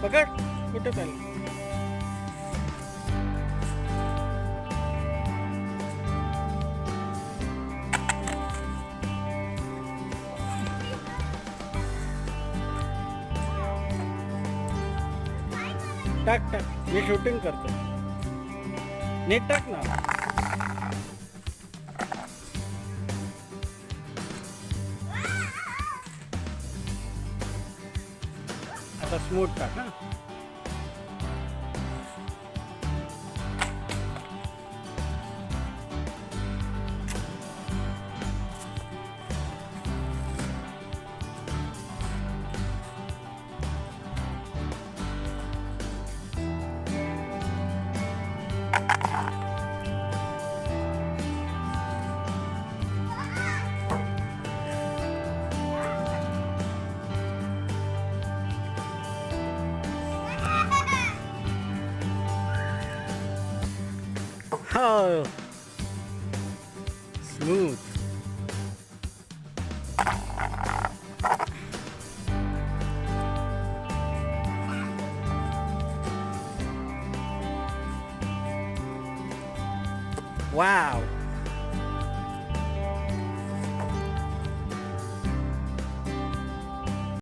पकड कुठं चाललं. टाक टाक मी शूटिंग करतो. नीट टाक ना. आता स्मूथ टाक ना. हो स्मूथ. वाव.